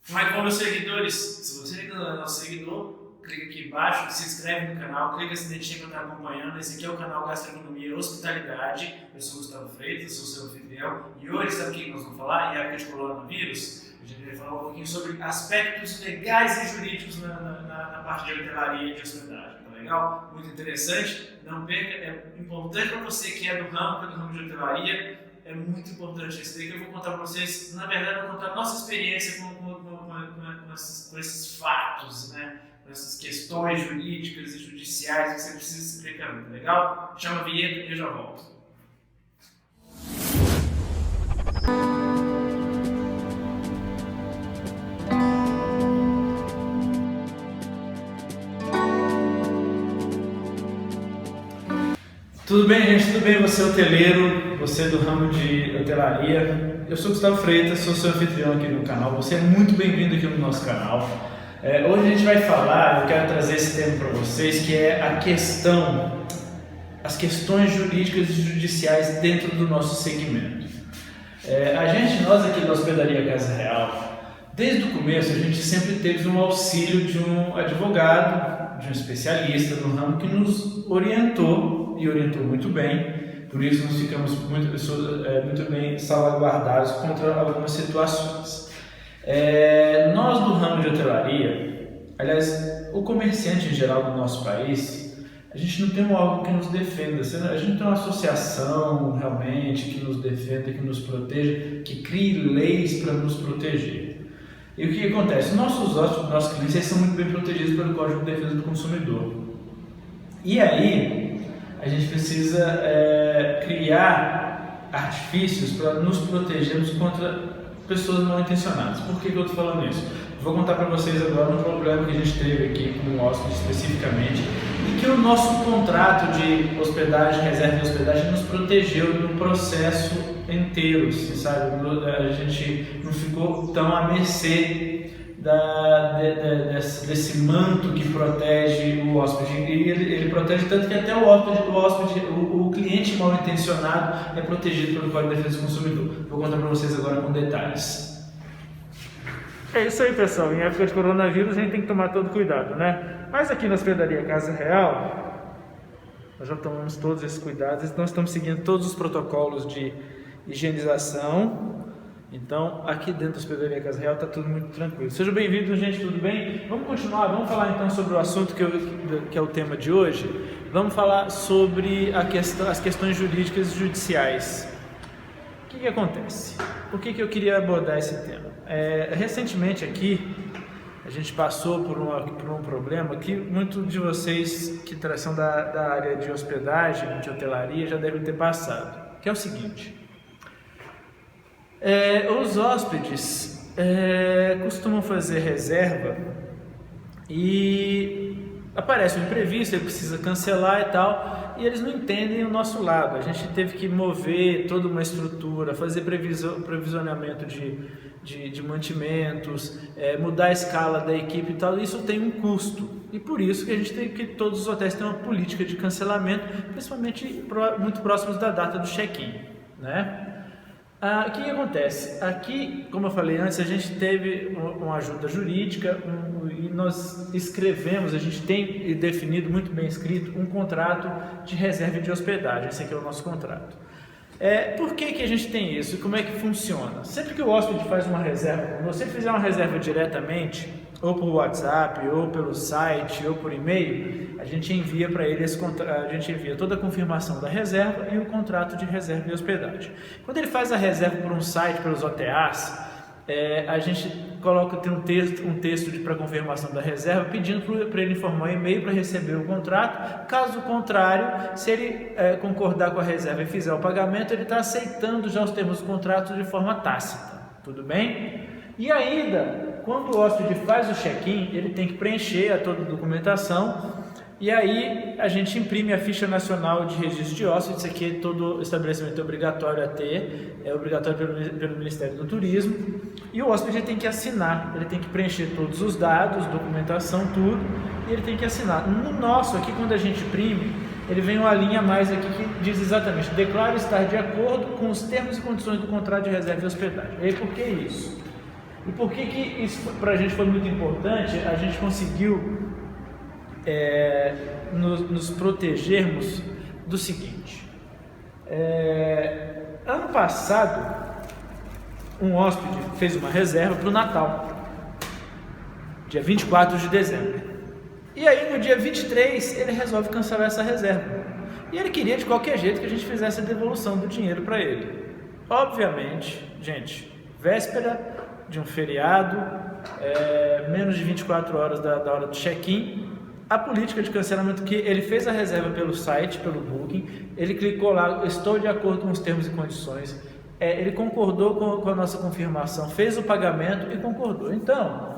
Como é que vão meus seguidores? Se você é nosso seguidor, clica aqui embaixo, se inscreve no canal, clica se identifica para estar acompanhando. Esse aqui é o canal Gastronomia e Hospitalidade. Eu sou Gustavo Freitas, sou seu anfitrião. E hoje, sabe o que nós vamos falar? Em época de coronavírus, a gente vai falar um pouquinho sobre aspectos legais e jurídicos na parte de hotelaria e de hospedagem. Tá legal? Muito interessante. Não perca, é importante para você que é do ramo de hotelaria. É muito importante isso daí que eu vou contar para vocês. Na verdade, eu vou contar a nossa experiência com esses fatos, né? Com essas questões jurídicas e judiciais que você precisa se explicar. Tá legal? Chama a vinheta e eu já volto. Tudo bem, gente? Tudo bem? Você é hoteleiro, você é do ramo de hotelaria. Eu sou Gustavo Freitas, sou seu anfitrião aqui no canal. Você é muito bem-vindo aqui no nosso canal. Hoje a gente vai falar, eu quero trazer esse tema para vocês, que é as questões jurídicas e judiciais dentro do nosso segmento. Nós aqui da Hospedaria Casa Real, desde o começo a gente sempre teve um auxílio de um advogado, de um especialista no ramo que nos orientou muito bem, por isso nós ficamos muito bem salvaguardados contra algumas situações. Nós do ramo de hotelaria, aliás, o comerciante em geral do nosso país, a gente não tem um órgão que nos defenda, a gente não tem uma associação realmente que nos defenda, que nos proteja, que crie leis para nos proteger. E o que acontece? Nossos hóspedes, nossos clientes, eles são muito bem protegidos pelo Código de Defesa do Consumidor. E aí, a gente precisa criar artifícios para nos protegermos contra pessoas mal intencionadas. Por que eu estou falando isso? Vou contar para vocês agora um problema que a gente teve aqui com o hóspede especificamente e que o nosso contrato de hospedagem, reserva de hospedagem, nos protegeu no processo inteiro, sabe? A gente não ficou tão à mercê desse manto que protege o hóspede, e ele protege tanto que até o cliente mal intencionado é protegido pelo Código de Defesa do Consumidor. Vou contar para vocês agora com detalhes. É isso aí, pessoal. Em época de coronavírus a gente tem que tomar todo cuidado, né? Mas aqui na Hospedaria Casa Real nós já tomamos todos esses cuidados, nós estamos seguindo todos os protocolos de higienização. Então, aqui dentro da Hospedaria Casa Real está tudo muito tranquilo. Sejam bem-vindos, gente, tudo bem? Vamos continuar, vamos falar então sobre o assunto que é o tema de hoje. Vamos falar sobre as questões jurídicas e judiciais. O que acontece? Por que eu queria abordar esse tema? Recentemente aqui, a gente passou por um problema que muitos de vocês que são da área de hospedagem, de hotelaria, já devem ter passado, que é o seguinte. Os hóspedes costumam fazer reserva e aparece um imprevisto, ele precisa cancelar e tal, e eles não entendem o nosso lado. A gente teve que mover toda uma estrutura, fazer provisionamento de mantimentos, mudar a escala da equipe e tal, isso tem um custo. E por isso que a gente tem que todos os hotéis têm uma política de cancelamento, principalmente muito próximos da data do check-in, né? O que acontece? Aqui, como eu falei antes, a gente teve uma ajuda jurídica e nós escrevemos, a gente tem definido, muito bem escrito, um contrato de reserva de hospedagem. Esse aqui é o nosso contrato. Por que a gente tem isso e como é que funciona? Sempre que o hóspede faz uma reserva, se você fizer uma reserva diretamente, ou por WhatsApp, ou pelo site, ou por e-mail, a gente envia para ele a gente envia toda a confirmação da reserva e o contrato de reserva e hospedagem. Quando ele faz a reserva por um site, pelos OTAs, a gente tem um texto para confirmação da reserva, pedindo para ele informar o e-mail para receber o contrato. Caso contrário, se ele concordar com a reserva e fizer o pagamento, ele está aceitando já os termos do contrato de forma tácita. Tudo bem? E ainda, quando o hóspede faz o check-in, ele tem que preencher toda a documentação e aí a gente imprime a ficha nacional de registro de hóspedes. Isso aqui todo estabelecimento é obrigatório a ter, é obrigatório pelo Ministério do Turismo, e o hóspede tem que assinar, ele tem que preencher todos os dados, documentação, tudo, e ele tem que assinar. No nosso aqui, quando a gente imprime, ele vem uma linha a mais aqui que diz exatamente: declaro estar de acordo com os termos e condições do contrato de reserva e hospedagem. E aí, por que isso? E por que isso para a gente foi muito importante? A gente conseguiu nos protegermos do seguinte. Ano passado, um hóspede fez uma reserva para o Natal, dia 24 de dezembro. E aí no dia 23 ele resolve cancelar essa reserva. E ele queria de qualquer jeito que a gente fizesse a devolução do dinheiro para ele. Obviamente, gente, véspera de um feriado, menos de 24 horas da hora do check-in, a política de cancelamento que ele fez a reserva pelo site, pelo Booking, ele clicou lá, estou de acordo com os termos e condições, ele concordou com a nossa confirmação, fez o pagamento e concordou. Então,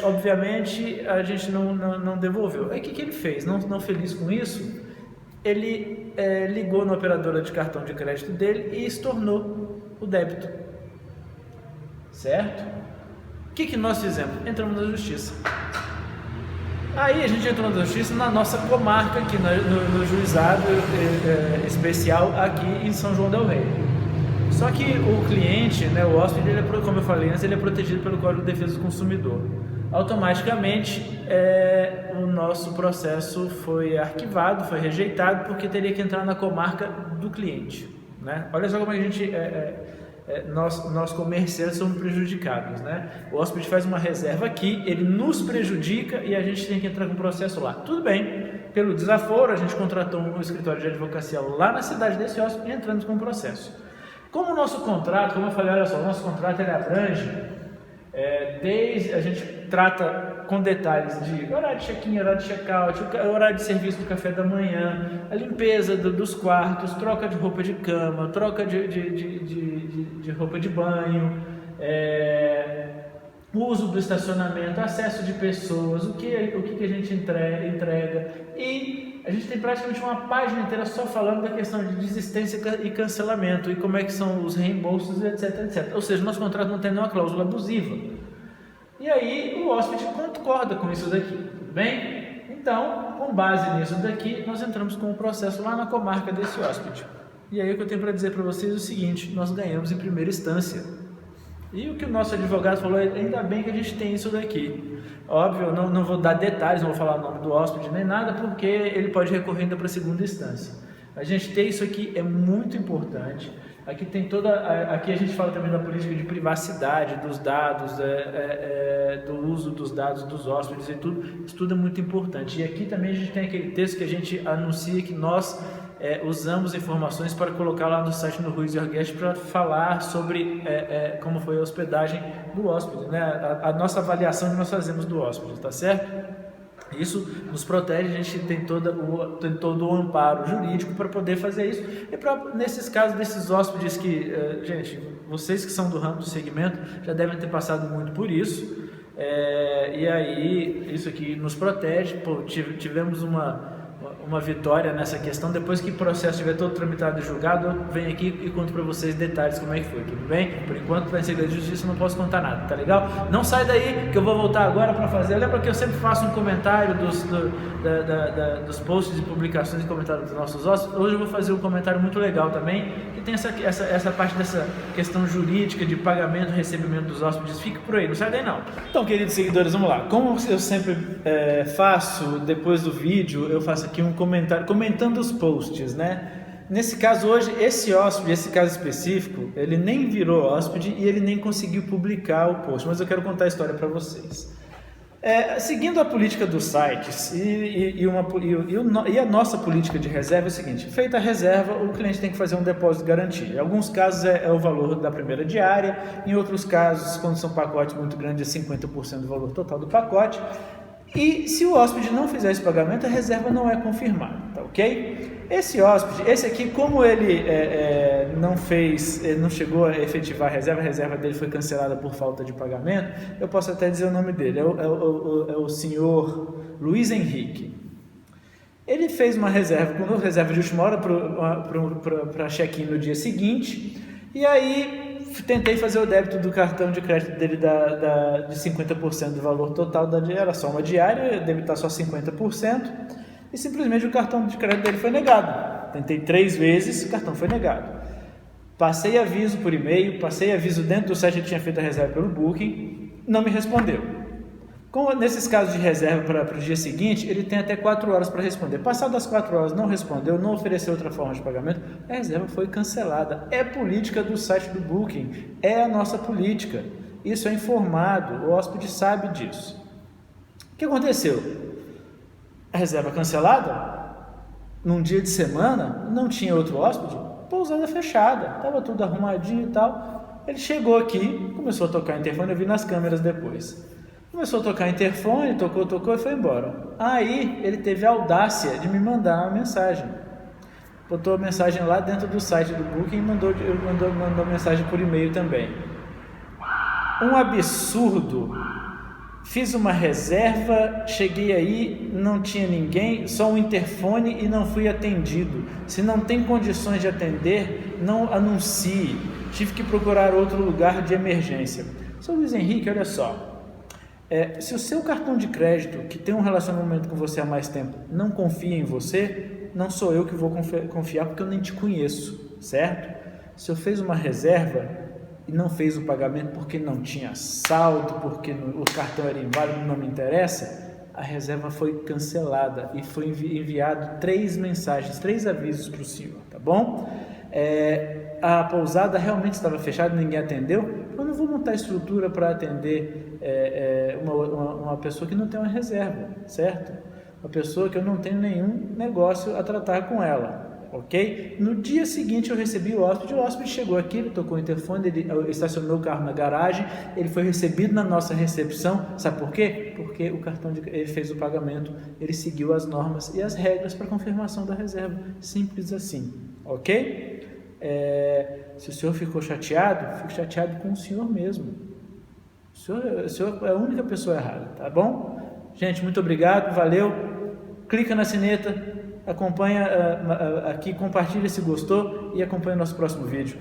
obviamente, a gente não devolveu. Aí o que ele fez? Não feliz com isso, ele ligou na operadora de cartão de crédito dele e estornou o débito. Certo? O que nós fizemos? Entramos na justiça. Aí a gente entrou na justiça na nossa comarca, aqui no juizado especial aqui em São João del Rei. Só que o cliente, né, o hóspede, como eu falei antes, ele é protegido pelo Código de Defesa do Consumidor. Automaticamente o nosso processo foi arquivado, foi rejeitado, porque teria que entrar na comarca do cliente, né? Olha só como a gente... nós comerciantes somos prejudicados, né? O hóspede faz uma reserva aqui, ele nos prejudica e a gente tem que entrar com o processo lá. Tudo bem, pelo desaforo a gente contratou um escritório de advocacia lá na cidade desse hóspede e entramos com o processo. Como o nosso contrato, como eu falei, olha só, o nosso contrato ele abrange, a gente trata com detalhes de horário de check-in, horário de check-out, horário de serviço do café da manhã, a limpeza dos quartos, troca de roupa de cama, troca de roupa de banho, uso do estacionamento, acesso de pessoas, o que a gente entrega, e a gente tem praticamente uma página inteira só falando da questão de desistência e cancelamento e como é que são os reembolsos, etc, etc. Ou seja, nosso contrato não tem nenhuma cláusula abusiva. E aí o hóspede concorda com isso daqui, tudo bem? Então, com base nisso daqui, nós entramos com o processo lá na comarca desse hóspede. E aí o que eu tenho para dizer para vocês é o seguinte: nós ganhamos em primeira instância. E o que o nosso advogado falou, ainda bem que a gente tem isso daqui. Óbvio, eu não vou dar detalhes, não vou falar o nome do hóspede nem nada, porque ele pode recorrer ainda para a segunda instância. A gente ter isso aqui é muito importante. Aqui a gente fala também da política de privacidade dos dados, do uso dos dados dos hóspedes e tudo. Isso tudo é muito importante. E aqui também a gente tem aquele texto que a gente anuncia que nós usamos informações para colocar lá no site do Who's Your Guest para falar sobre como foi a hospedagem do hóspede, né? A nossa avaliação que nós fazemos do hóspede, tá certo? Isso nos protege, a gente tem todo o amparo jurídico para poder fazer isso. E nesses casos desses hóspedes que, gente, vocês que são do ramo do segmento já devem ter passado muito por isso. E aí, isso aqui nos protege. Tivemos uma vitória nessa questão. Depois que o processo estiver todo tramitado e julgado, eu venho aqui e conto para vocês detalhes como é que foi, tudo bem? Por enquanto, está em segredo de justiça, não posso contar nada, tá legal? Não sai daí, que eu vou voltar agora para fazer. Lembra que eu sempre faço um comentário dos posts e publicações e comentários dos nossos hóspedes? Hoje eu vou fazer um comentário muito legal também, que tem essa parte dessa questão jurídica de pagamento e recebimento dos hóspedes. Fique por aí, não sai daí não. Então, queridos seguidores, vamos lá. Como eu sempre faço, depois do vídeo, eu faço aqui um comentário, comentando os posts, né? Nesse caso hoje, esse caso específico, ele nem virou hóspede e ele nem conseguiu publicar o post, mas eu quero contar a história para vocês. Seguindo a política dos sites e a nossa política de reserva é o seguinte: feita a reserva, o cliente tem que fazer um depósito de garantia. Em alguns casos é o valor da primeira diária, em outros casos, quando são pacotes muito grandes, é 50% do valor total do pacote. E se o hóspede não fizer esse pagamento, a reserva não é confirmada, tá ok? Esse hóspede, esse aqui, como ele não chegou a efetivar a reserva dele foi cancelada por falta de pagamento, eu posso até dizer o nome dele, é o senhor Luiz Henrique. Ele fez uma reserva de última hora para check-in no dia seguinte, e aí tentei fazer o débito do cartão de crédito dele de 50% do valor total da diária, era só uma diária, debitar só 50%, e simplesmente o cartão de crédito dele foi negado. Tentei 3 vezes, o cartão foi negado. Passei aviso por e-mail, passei aviso dentro do site que tinha feito a reserva pelo Booking, não me respondeu. Como nesses casos de reserva para o dia seguinte, ele tem até 4 horas para responder. Passadas as 4 horas, não respondeu, não ofereceu outra forma de pagamento, a reserva foi cancelada. É política do site do Booking, é a nossa política. Isso é informado, o hóspede sabe disso. O que aconteceu? A reserva cancelada, num dia de semana, não tinha outro hóspede, pousada fechada, estava tudo arrumadinho e tal. Ele chegou aqui, começou a tocar interfone, eu vi nas câmeras depois. Começou a tocar interfone, tocou e foi embora. Aí ele teve a audácia de me mandar uma mensagem. Botou a mensagem lá dentro do site do Booking e mandou mensagem por e-mail também. Um absurdo. Fiz uma reserva, cheguei aí, não tinha ninguém, só um interfone e não fui atendido. Se não tem condições de atender, não anuncie. Tive que procurar outro lugar de emergência. Sou Luiz Henrique, olha só. Se o seu cartão de crédito, que tem um relacionamento com você há mais tempo, não confia em você, não sou eu que vou confiar porque eu nem te conheço, certo? Se eu fez uma reserva e não fez o pagamento porque não tinha saldo, porque o cartão era inválido, não me interessa, a reserva foi cancelada e foi enviado 3 mensagens, 3 avisos para o senhor, tá bom? A pousada realmente estava fechada, ninguém atendeu. Eu não vou montar estrutura para atender uma pessoa que não tem uma reserva, certo? Uma pessoa que eu não tenho nenhum negócio a tratar com ela, ok? No dia seguinte eu recebi o hóspede chegou aqui, ele tocou o interfone, ele estacionou o carro na garagem, ele foi recebido na nossa recepção, sabe por quê? Porque ele fez o pagamento, ele seguiu as normas e as regras para confirmação da reserva, simples assim, ok? Se o senhor ficou chateado, fique chateado com o senhor mesmo. O senhor é a única pessoa errada, tá bom? Gente, muito obrigado, valeu. Clica na sineta, acompanha aqui, compartilha se gostou e acompanha o nosso próximo vídeo.